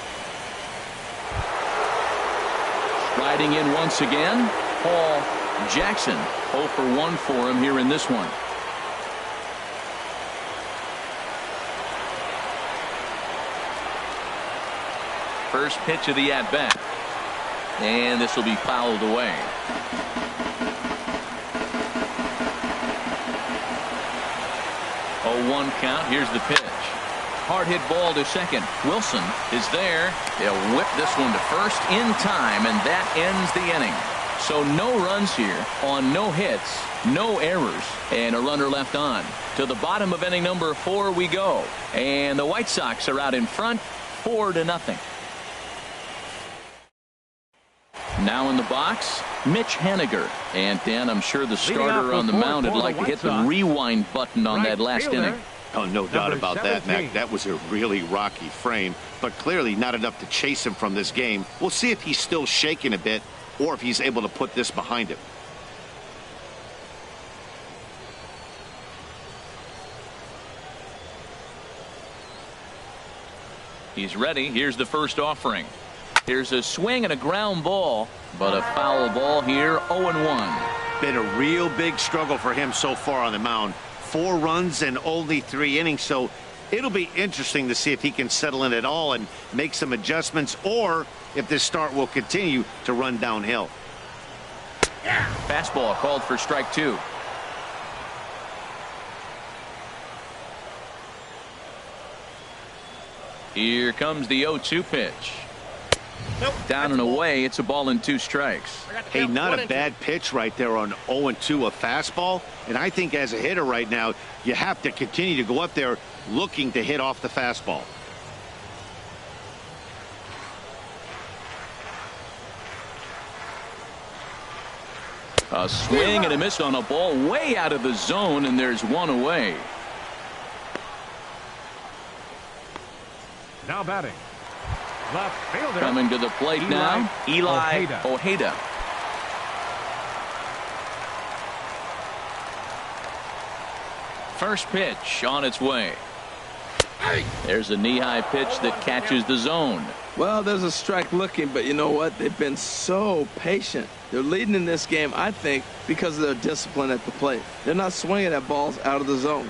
Striding in once again, Paul Jackson. 0 for 1 for him here in this one. First pitch of the at-bat. And this will be fouled away. 0-1 count. Here's the pitch. Hard hit ball to second. Wilson is there. They'll whip this one to first in time, and that ends the inning. So no runs here on no hits, no errors, and a runner left on. To the bottom of inning number 4 we go. And the White Sox are out in front, 4-0. Now in the box, Mitch Haniger. And Dan, I'm sure the starter on the mound would like to hit the rewind button on that last inning. Oh, no doubt about that, Mac. That was a really rocky frame, but clearly not enough to chase him from this game. We'll see if he's still shaking a bit or if he's able to put this behind him. He's ready. Here's the first offering. Here's a swing and a ground ball, but a foul ball here. 0-1. Been a real big struggle for him so far on the mound. 4 runs and only 3 innings, so it'll be interesting to see if he can settle in at all and make some adjustments, or if this start will continue to run downhill. Fastball called for strike 2. Here comes the 0-2 pitch. Down and away. It's a ball and 2 strikes. Hey, not a bad pitch right there on 0-2, a fastball. And I think as a hitter right now, you have to continue to go up there looking to hit off the fastball. A swing and a miss on a ball way out of the zone, and there's 1 away. Now batting, left fielder. Coming to the plate now, Eli Ojeda. First pitch on its way. There's a knee-high pitch that catches the zone. Well, there's a strike looking, but you know what? They've been so patient. They're leading in this game, I think, because of their discipline at the plate. They're not swinging at balls out of the zone.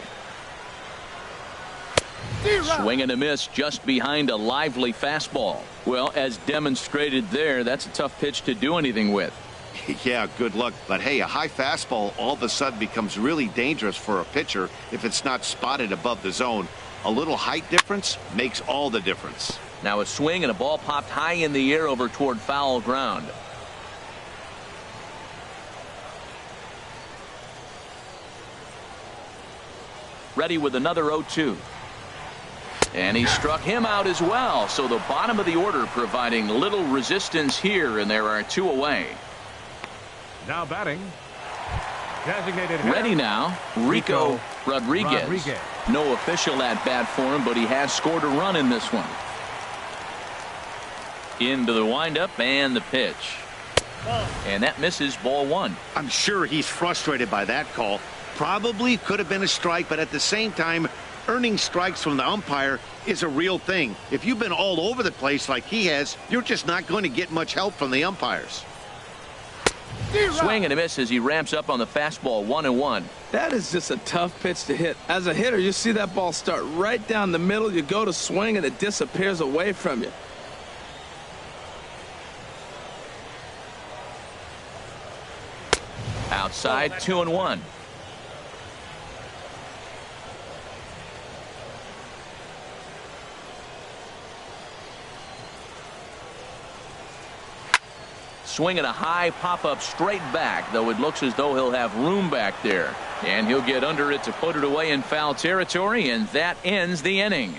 Swing and a miss just behind a lively fastball. Well, as demonstrated there, that's a tough pitch to do anything with. Yeah, good luck. But hey, a high fastball all of a sudden becomes really dangerous for a pitcher if it's not spotted above the zone. A little height difference makes all the difference. Now a swing and a ball popped high in the air over toward foul ground. Ready with another 0-2. And he struck him out as well. So the bottom of the order providing little resistance here, and there are 2 away. Now batting, designated ready now, Rico Rodriguez. No official at bat for him, but he has scored a run in this one. Into the windup and the pitch. And that misses, ball 1. I'm sure he's frustrated by that call. Probably could have been a strike, but at the same time, earning strikes from the umpire is a real thing. If you've been all over the place like he has, you're just not going to get much help from the umpires. Swing and a miss as he ramps up on the fastball. 1-1. That is just a tough pitch to hit. As a hitter, you see that ball start right down the middle. You go to swing and it disappears away from you. Outside, 2-1. Swinging a high pop-up straight back, though it looks as though he'll have room back there. And he'll get under it to put it away in foul territory, and that ends the inning.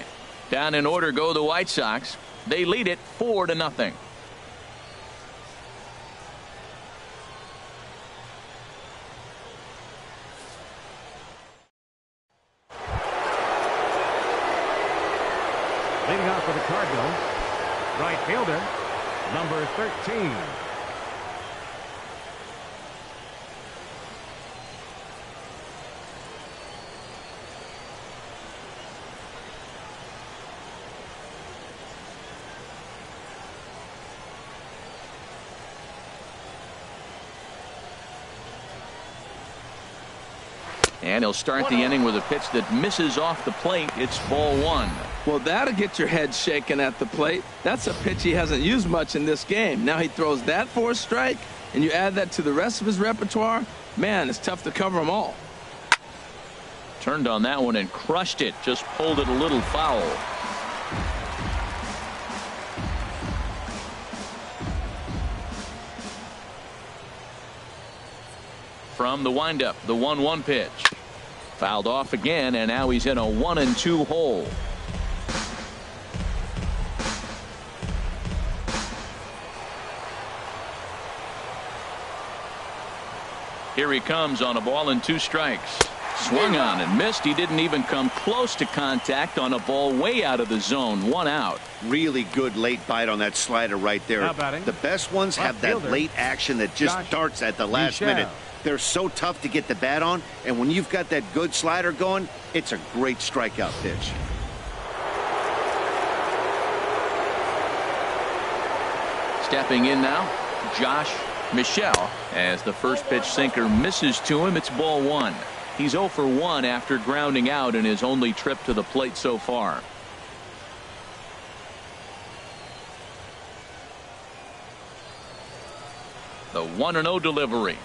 Down in order go the White Sox. They lead it 4-0. for the Cardinals, right fielder, number 13. And he'll start the inning with a pitch that misses off the plate. It's ball one. Well, that'll get your head shaking at the plate. That's a pitch he hasn't used much in this game. Now he throws that for a strike, and you add that to the rest of his repertoire. Man, it's tough to cover them all. Turned on that one and crushed it. Just pulled it a little foul. From the windup, the 1-1 pitch. Fouled off again, and now he's in a 1-2 hole. Here he comes on a ball and 2 strikes. Swung on and missed. He didn't even come close to contact on a ball way out of the zone. 1 out. Really good late bite on that slider right there. The best ones have that late action that just darts at the last minute. They're so tough to get the bat on, and when you've got that good slider going, it's a great strikeout pitch. Stepping in now, Josh Michelle, as the first pitch sinker misses to him. It's ball 1. He's 0 for 1 after grounding out in his only trip to the plate so far. The 1-0 delivery.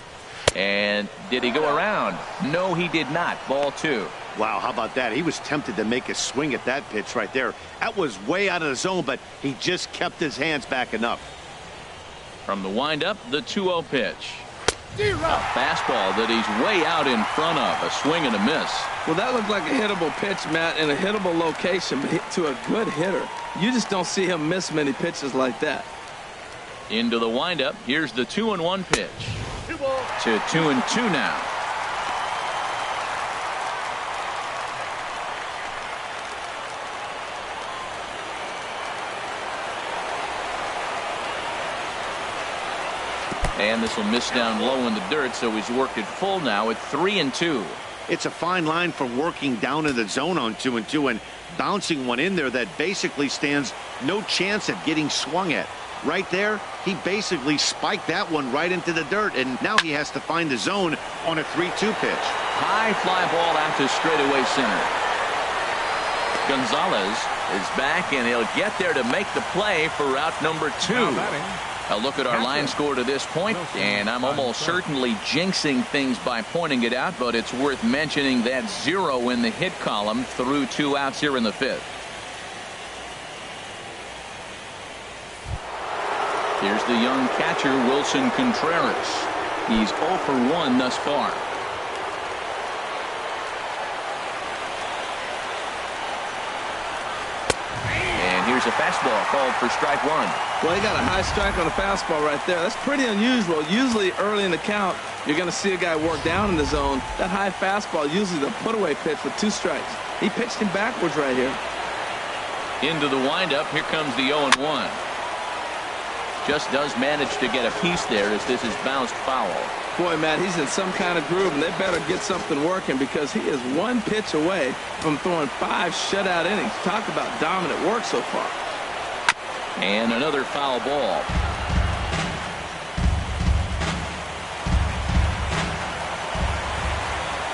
And did he go around? No, he did not. Ball 2. Wow, how about that? He was tempted to make a swing at that pitch right there. That was way out of the zone, but he just kept his hands back enough. From the windup, the 2-0 pitch. A fastball that he's way out in front of. A swing and a miss. Well, that looked like a hittable pitch, Matt, in a hittable location, but hit to a good hitter. You just don't see him miss many pitches like that. Into the windup. Here's the 2-1 pitch. To 2-2 now. And this will miss down low in the dirt, so he's worked it full now at 3-2. It's a fine line for working down in the zone on 2-2 and bouncing one in there that basically stands no chance at getting swung at. Right there, he basically spiked that one right into the dirt, and now he has to find the zone on a 3-2 pitch. High fly ball out to straightaway center. Gonzalez is back, and he'll get there to make the play for out number 2. A look at our line score to this point, and I'm almost certainly jinxing things by pointing it out, but it's worth mentioning that 0 in the hit column through 2 outs here in the 5th. Here's the young catcher, Wilson Contreras. He's 0 for 1 thus far. And here's a fastball called for strike 1. Well, he got a high strike on a fastball right there. That's pretty unusual. Usually early in the count, you're going to see a guy work down in the zone. That high fastball, usually the put-away pitch with 2 strikes. He pitched him backwards right here. Into the windup. Here comes the 0-1. Just does manage to get a piece there as this is bounced foul. Boy, Matt, he's in some kind of groove, and they better get something working because he is 1 pitch away from throwing 5 shutout innings. Talk about dominant work so far. And another foul ball.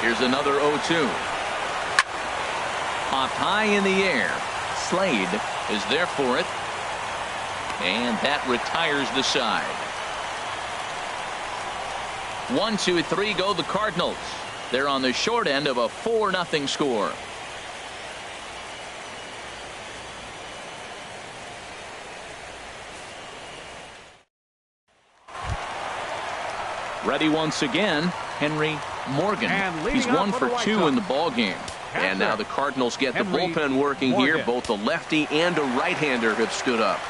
Here's another 0-2. Popped high in the air. Slade is there for it. And that retires the side. 1, 2, 3 go the Cardinals. They're on the short end of a 4-0 score. Ready once again, Henry Morgan. He's 1 for 2 in the ball game. And now the Cardinals get the bullpen working here. Both a lefty and a right-hander have stood up.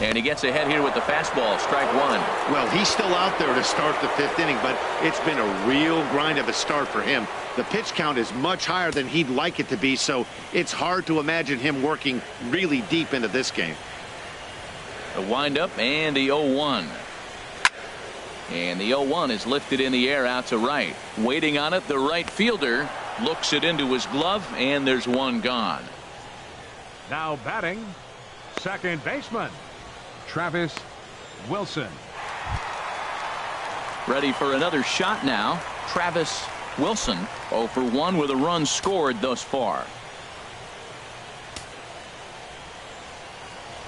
And he gets ahead here with the fastball, strike one. Well, he's still out there to start the 5th inning, but it's been a real grind of a start for him. The pitch count is much higher than he'd like it to be, so it's hard to imagine him working really deep into this game. The windup and the 0-1. And the 0-1 is lifted in the air out to right. Waiting on it, the right fielder looks it into his glove, and there's one gone. Now batting, second baseman, Travis Wilson. Ready for another shot now. Travis Wilson, 0 for 1 with a run scored thus far.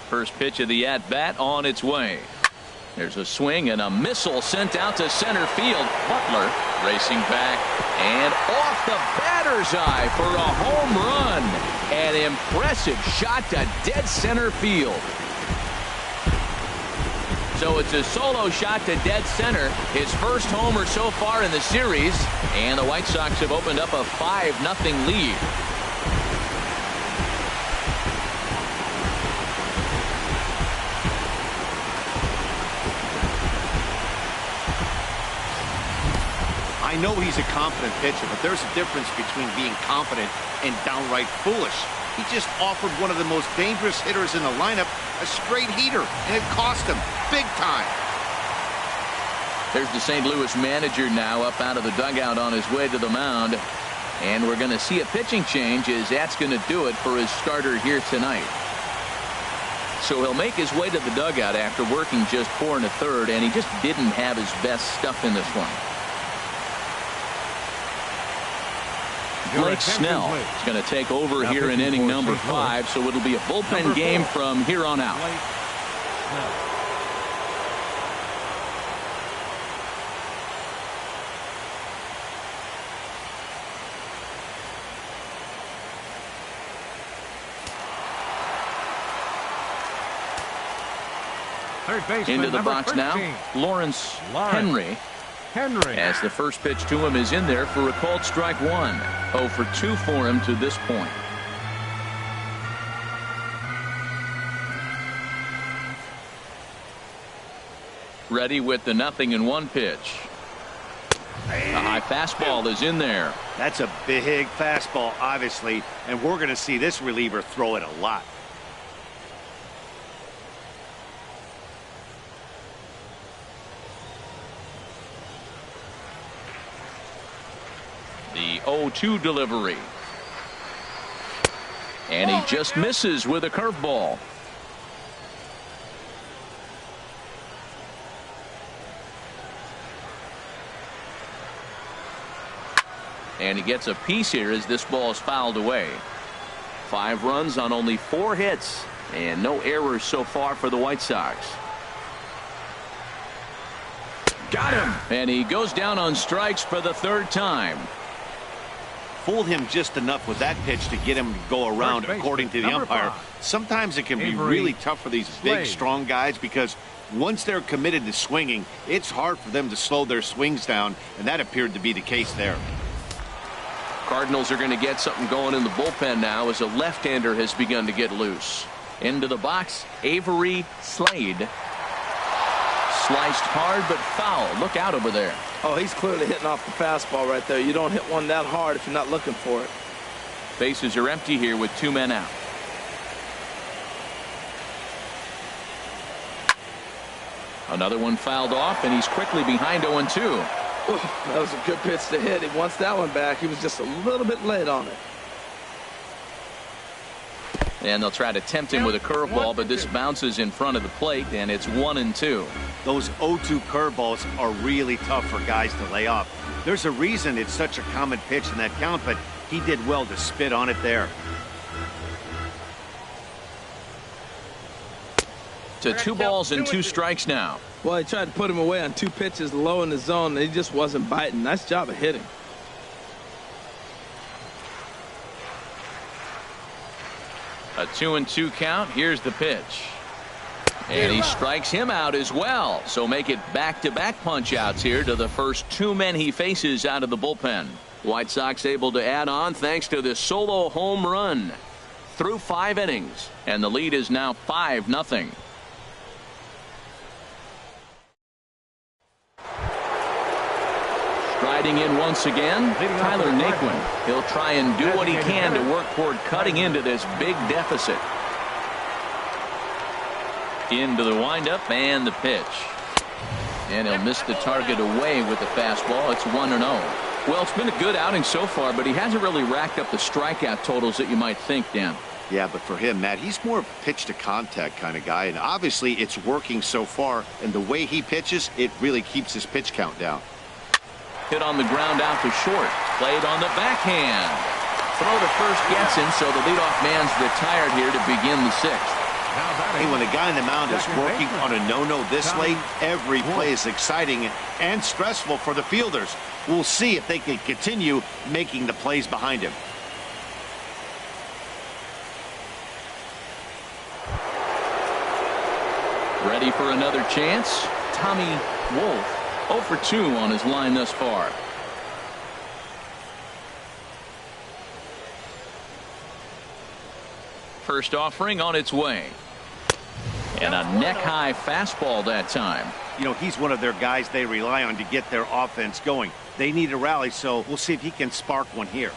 First pitch of the at-bat on its way. There's a swing and a missile sent out to center field. Butler racing back and off the batter's eye for a home run. An impressive shot to dead center field. So it's a solo shot to dead center. His first homer so far in the series. And the White Sox have opened up a 5-0 lead. I know he's a confident pitcher, but there's a difference between being confident and downright foolish. He just offered one of the most dangerous hitters in the lineup a straight heater, and it cost him big time. There's the St. Louis manager now up out of the dugout on his way to the mound. And we're going to see a pitching change as that's going to do it for his starter here tonight. So he'll make his way to the dugout after working just 4 1/3, and he just didn't have his best stuff in this one. Blake Snell is going to take over here in inning number 5, so it'll be a bullpen game from here on out. Third baseman, Into the number box 13. now, Lawrence Henry. As the first pitch to him is in there for a called strike one. 0 for 2 for him to this point. Ready with the 0-1 pitch. A high fastball is in there. That's a big fastball, obviously, and we're going to see this reliever throw it a lot. The 0-2 delivery. And he just misses with a curveball. And he gets a piece here as this ball is fouled away. 5 runs on only 4 hits and no errors so far for the White Sox. Got him. And he goes down on strikes for the 3rd time. Fooled him just enough with that pitch to get him to go around, according to the umpire. Sometimes it can be really tough for these big, strong guys because once they're committed to swinging, it's hard for them to slow their swings down, and that appeared to be the case there. Cardinals are going to get something going in the bullpen now as a left-hander has begun to get loose. Into the box, Avery Slade. Sliced hard but foul. Look out over there. Oh, he's clearly hitting off the fastball right there. You don't hit one that hard if you're not looking for it. Bases are empty here with 2 men out. Another one fouled off, and he's quickly behind 0-2. That was a good pitch to hit. He wants that one back. He was just a little bit late on it. And they'll try to tempt him with a curveball, but this bounces in front of the plate, and it's 1-2. Those 0-2 curveballs are really tough for guys to lay off. There's a reason it's such a common pitch in that count, but he did well to spit on it there. To 2 balls and 2 strikes now. Well, he tried to put him away on 2 pitches low in the zone, and he just wasn't biting. Nice job of hitting. A 2-2 count. Here's the pitch. And he strikes him out as well. So make it back-to-back punch-outs here to the first 2 men he faces out of the bullpen. White Sox able to add on thanks to this solo home run through 5 innings. And the lead is now 5-0. Riding in once again, Tyler Naquin. He'll try and do what he can to work toward cutting into this big deficit. Into the windup and the pitch. And he'll miss the target away with the fastball. It's 1-0. Well, it's been a good outing so far, but he hasn't really racked up the strikeout totals that you might think, Dan. Yeah, but for him, Matt, he's more of a pitch to contact kind of guy, and obviously it's working so far, and the way he pitches, it really keeps his pitch count down. Hit on the ground out to short. Played on the backhand. Throw to first gets him, so the leadoff man's retired here to begin the sixth. Hey, when the guy in the mound is working on a no-no this late, every play is exciting and stressful for the fielders. We'll see if they can continue making the plays behind him. Ready for another chance? Tommy Wolf, 0 for 2 on his line thus far. First offering on its way. And a neck-high fastball that time. You know, he's one of their guys they rely on to get their offense going. They need a rally, so we'll see if he can spark one here.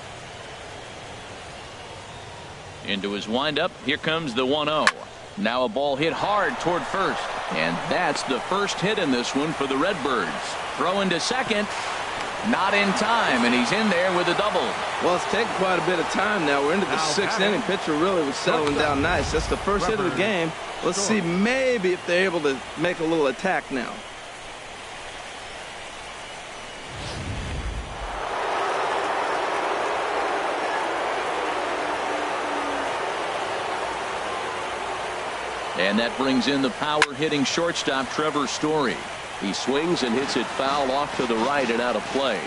Into his windup. Here comes the 1-0. Now a ball hit hard toward first. And that's the first hit in this one for the Redbirds. Throw into second. Not in time, and he's in there with a double. Well, it's taken quite a bit of time now. We're into the sixth inning. Pitcher really was settling down nice. That's the first hit of the game. Let's see maybe if they're able to make a little attack now. And that brings in the power-hitting shortstop Trevor Story. He swings and hits it foul off to the right and out of play.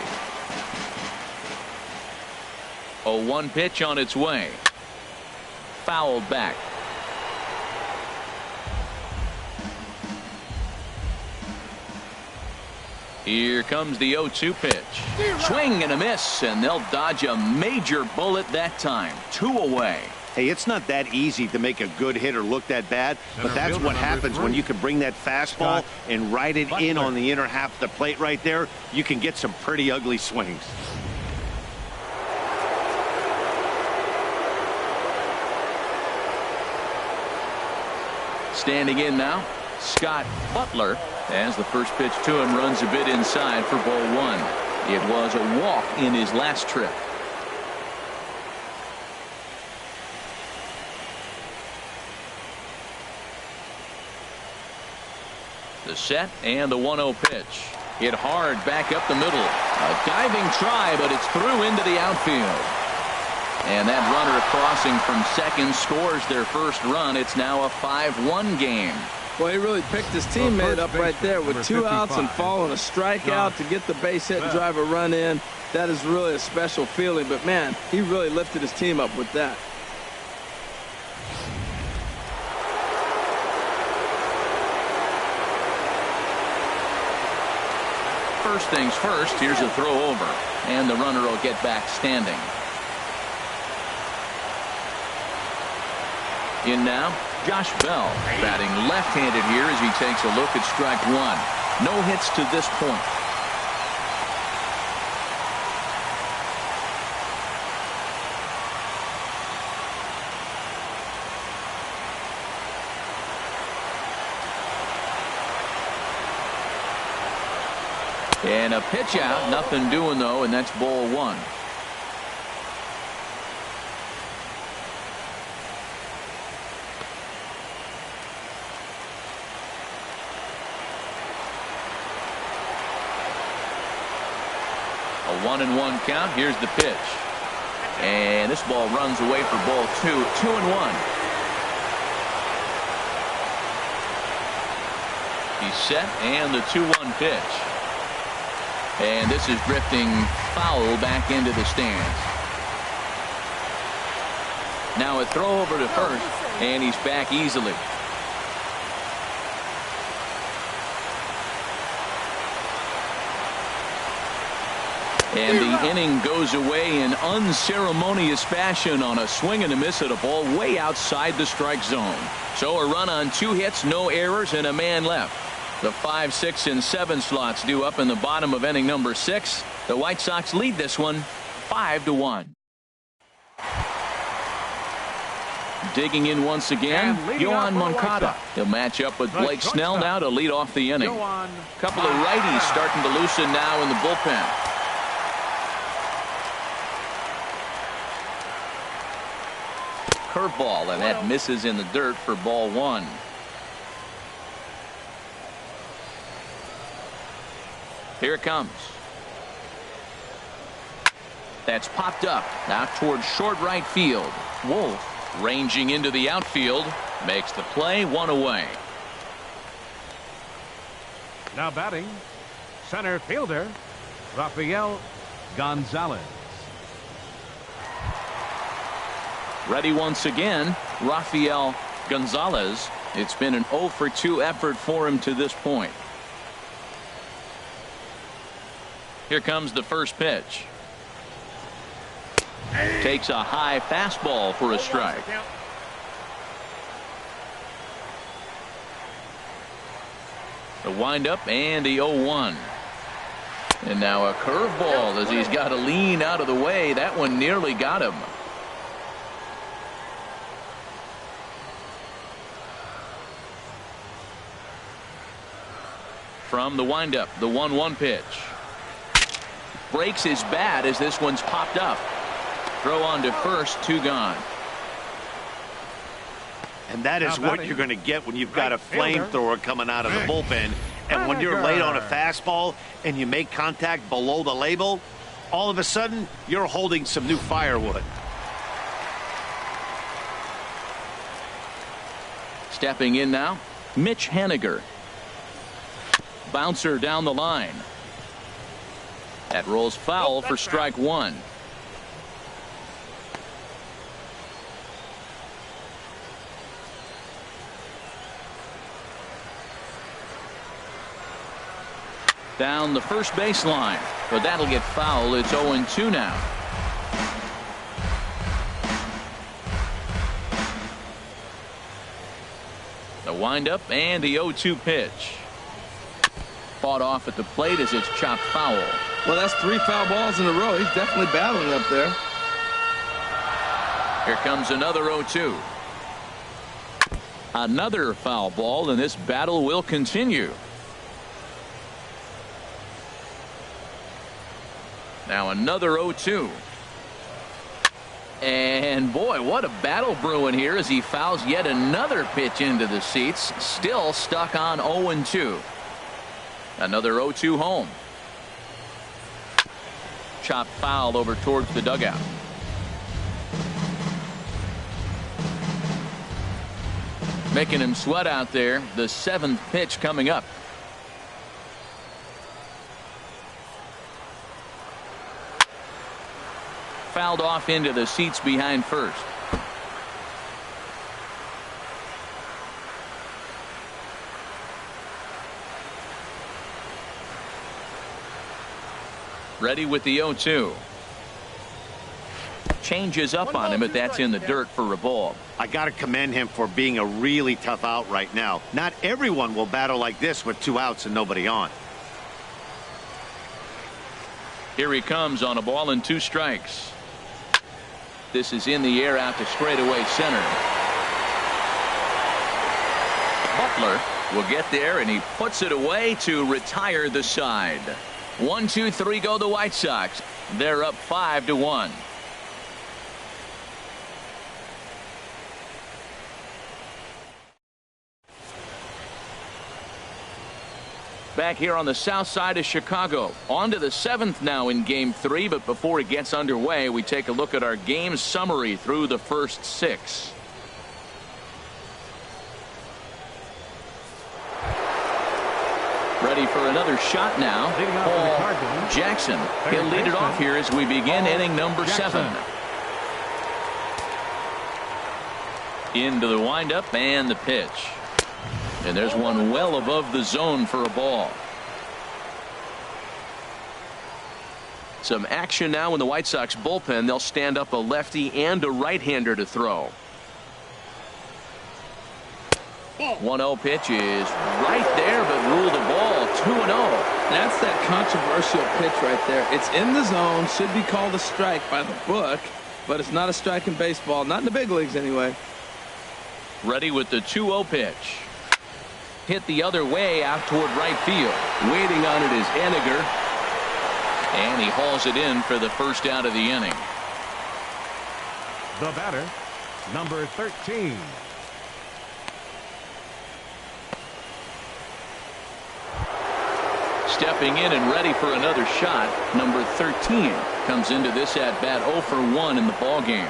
0-1 pitch on its way. Fouled back. Here comes the 0-2 pitch. Swing and a miss, and they'll dodge a major bullet that time. 2 away. Hey, it's not that easy to make a good hitter look that bad, but that's what happens when you can bring that fastball and ride it in on the inner half of the plate right there. You can get some pretty ugly swings. Standing in now, Scott Butler, as the first pitch to him runs a bit inside for ball 1. It was a walk in his last trip. The set and the 1-0 pitch. Hit hard back up the middle. A diving try, but it's through into the outfield. And that runner crossing from second scores their first run. It's now a 5-1 game. Well, he really picked his teammate up right there with 2 outs and following a strikeout to get the base hit and drive a run in. That is really a special feeling. But, man, he really lifted his team up with that. First things first, here's a throw over, and the runner will get back standing. In now, Josh Bell, batting left-handed here as he takes a look at strike 1. No hits to this point. And a pitch out, nothing doing though, and that's ball 1. A 1-1 count. Here's the pitch. And this ball runs away for ball 2. 2-1. He's set, and the 2-1 pitch. And this is drifting foul back into the stands. Now a throw over to first, and he's back easily. And the inning goes away in unceremonious fashion on a swing and a miss at a ball way outside the strike zone. So a run on 2 hits, no errors, and a man left. The 5, 6, and 7 slots due up in the bottom of inning number 6. The White Sox lead this one 5-1. Digging in once again, Yohan Moncada. He'll match up with Blake Snell now to lead off the inning. Couple of righties starting to loosen now in the bullpen. Curveball, and that misses in the dirt for ball 1. Here it comes. That's popped up now towards short right field. Wolf ranging into the outfield makes the play, 1 away. Now batting, center fielder Rafael Gonzalez. Ready once again, Rafael Gonzalez. It's been an 0 for 2 effort for him to this point. Here comes the first pitch. Takes a high fastball for a strike. The windup and the 0-1. And now a curveball as he's got to lean out of the way. That one nearly got him. From the windup, the 1-1 pitch. Breaks his bat as this one's popped up. Throw on to first, 2 gone. And that is what you're going to get when you've got a flamethrower coming out of the bullpen. And when you're late on a fastball and you make contact below the label, all of a sudden you're holding some new firewood. Stepping in now, Mitch Haniger. Bouncer down the line. That rolls foul for strike 1. Down the first baseline, but that'll get foul. It's 0-2 now. The windup and the 0-2 pitch. Fought off at the plate as it's chopped foul. Well, that's 3 foul balls in a row. He's definitely battling up there. Here comes another 0-2. Another foul ball, and this battle will continue. Now another 0-2. And boy, what a battle brewing here as he fouls yet another pitch into the seats. Still stuck on 0-2. Another 0-2 home. Chopped foul over towards the dugout. Making him sweat out there. The 7th pitch coming up. Fouled off into the seats behind first. Ready with the 0-2. Changes up on him, but that's in the dirt for a ball. I got to commend him for being a really tough out right now. Not everyone will battle like this with 2 outs and nobody on. Here he comes on a ball and 2 strikes. This is in the air out to straightaway center. Butler will get there, and he puts it away to retire the side. 1, 2, 3 go the White Sox. They're up 5-1. Back here on the south side of Chicago. On to the 7th now in Game 3, but before it gets underway, we take a look at our game summary through the first 6. Ready for another shot now. Paul Jackson. He'll lead it off here as we begin inning number 7. Into the windup and the pitch. And there's one well above the zone for a ball. Some action now in the White Sox bullpen. They'll stand up a lefty and a right-hander to throw. 1-0 pitch is right there, but ruled a ball. 2-0. That's that controversial pitch right there. It's in the zone, should be called a strike by the book, but it's not a strike in baseball, not in the big leagues anyway. Ready with the 2-0 pitch. Hit the other way out toward right field. Waiting on it is Henniger, and he hauls it in for the first out of the inning. The batter, number 13. Stepping in and ready for another shot, number 13 comes into this at bat 0 for 1 in the ball game.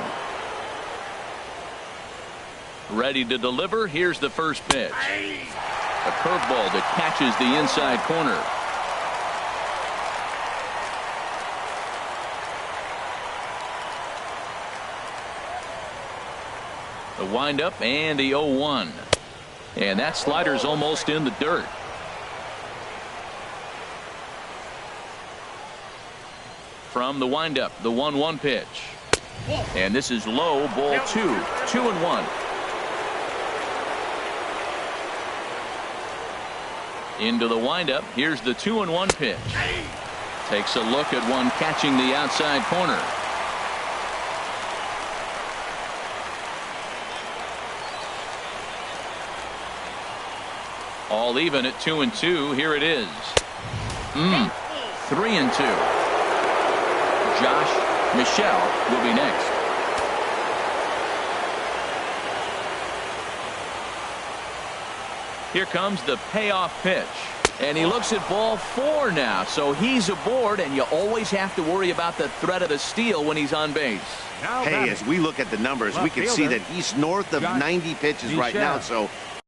Ready to deliver. Here's the first pitch. A curveball that catches the inside corner. The windup and the 0-1. And that slider's almost in the dirt. From the windup, the 1-1 pitch. And this is low, ball 2. 2-1. Into the windup. Here's the 2-1 pitch. Takes a look at one catching the outside corner. All even at 2-2. Here it is. 3-2. Josh Michelle will be next. Here comes the payoff pitch. And he looks at ball 4 now. So he's aboard, and you always have to worry about the threat of the steal when he's on base. Hey, as we look at the numbers, we can see that he's north of 90 pitches right now. So